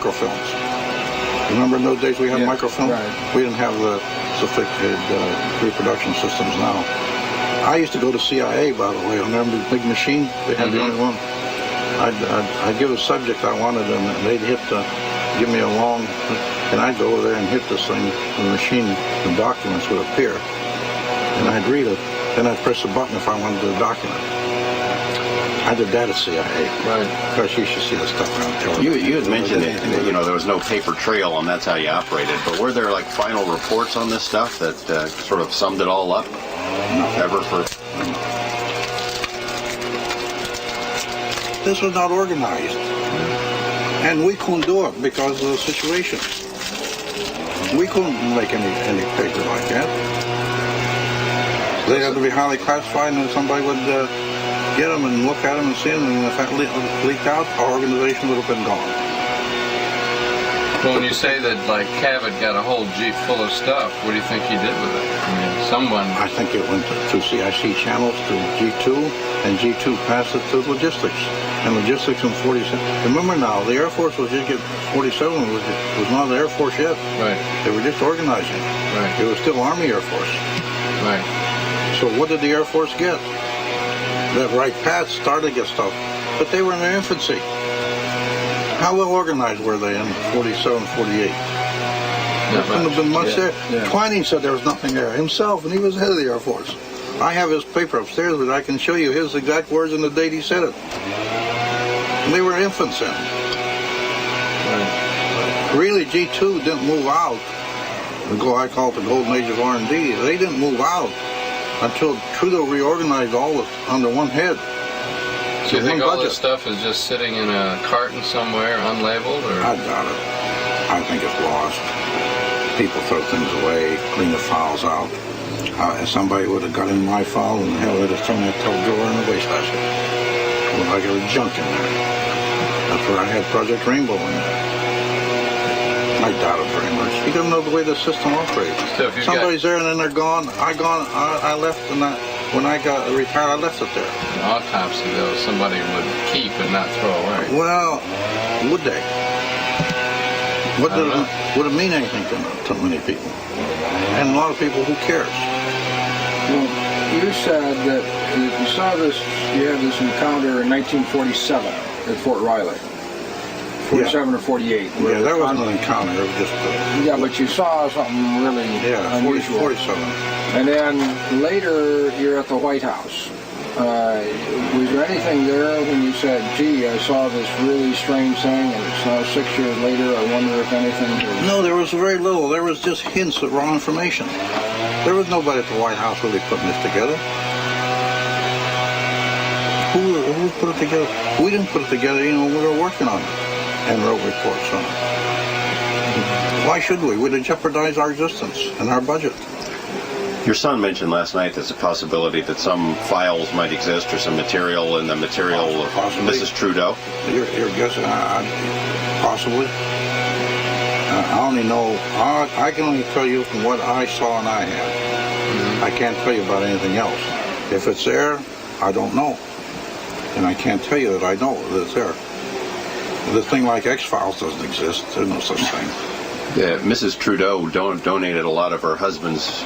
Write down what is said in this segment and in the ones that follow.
microfilms. Remember in those days we had microfilm? Right. We didn't have the sophisticated reproduction systems now. I used to go to CIA, by the way, on their big machine. They had the only one. I'd give a subject I wanted, and they'd give me a long, and I'd go over there and hit this thing, the machine, the documents would appear, and I'd read it. Then I'd press a button if I wanted the document. I did that at CIA. Right. Because you should see the stuff around television. You had mentioned that, there was no paper trail and that's how you operated, but were there like final reports on this stuff that sort of summed it all up? Ever for... This was not organized. And we couldn't do it because of the situation. We couldn't make any paper like that. They had to be highly classified, and somebody would get them and look at them and see them, and if that leaked out, our organization would have been gone. Well, when you say that, like, Cabot got a whole Jeep full of stuff, what do you think he did with it? I mean, someone... I think it went to CIC channels to G2, and G2 passed it to logistics. And logistics in 47. Remember now, the Air Force was just getting 47 was not the Air Force yet. Right. They were just organizing. Right. It was still Army Air Force. Right. So what did the Air Force get? That right path started to get stuff, but they were in their infancy. How well organized were they in 47, 48? There couldn't have been much there. Yeah. Twining said there was nothing there himself, and he was head of the Air Force. I have his paper upstairs, but I can show you his exact words and the date he said it. And they were infants then. Right. Really, G2 didn't move out. I call it the golden age of R&D. They didn't move out until Trudeau reorganized all of it under one head. Do you think all this stuff is just sitting in a carton somewhere, unlabeled, or? I doubt it. I think it's lost. People throw things away, clean the files out. If somebody would have got in my file, and hell, they'd have thrown that top drawer in the wastebasket. Like there was junk in there. That's where I had Project Rainbow in there. I doubt it very much. You don't know the way the system operates. So somebody's there and then they're gone. I left, and when I got retired, I left it there. An autopsy, though, somebody would keep and not throw away. Well, would they? Would it mean anything to many people? And a lot of people, who cares? Well, you said that you saw this, you had this encounter in 1947 at Fort Riley. 47 or 48. Yeah, that wasn't an encounter, it was just... yeah, but you saw something really unusual. 47. And then later, you're at the White House. Was there anything there when you said, gee, I saw this really strange thing, and it's now 6 years later, I wonder if anything... No, there was very little. There was just hints of wrong information. There was nobody at the White House really putting this together. Who put it together? We didn't put it together, we were working on it and wrote reports on it. Why should we? Would it jeopardize our existence and our budget? Your son mentioned last night there's a possibility that some files might exist or some material in the material of Mrs. Trudeau. You're guessing, possibly. I only know, I can only tell you from what I saw and I had. I can't tell you about anything else. If it's there, I don't know. And I can't tell you that I know that it's there. The thing like X-Files doesn't exist. There's no such thing. Mrs. Trudeau donated a lot of her husband's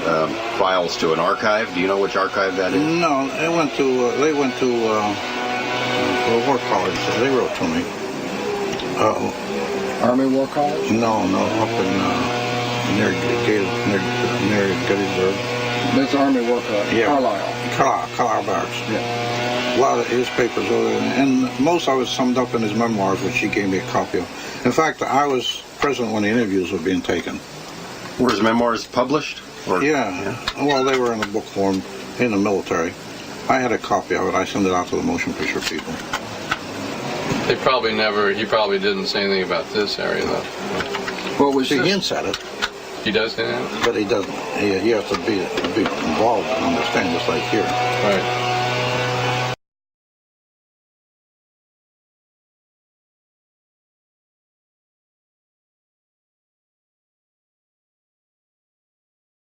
files to an archive. Do you know which archive that is? No, they went to War College. They wrote to me. Army War College? No, up in near Gettysburg. That's Army War College. Yeah. Carlisle Barracks. Yeah. A lot of his papers, and most of it summed up in his memoirs, which he gave me a copy of. In fact, I was present when the interviews were being taken. Were his memoirs published? Yeah. Well, they were in a book form in the military. I had a copy of it. I sent it out to the motion picture people. He probably didn't say anything about this area, though. What was he hints at it. He does say that? But he doesn't. He has to be involved and understand, just like here. Right.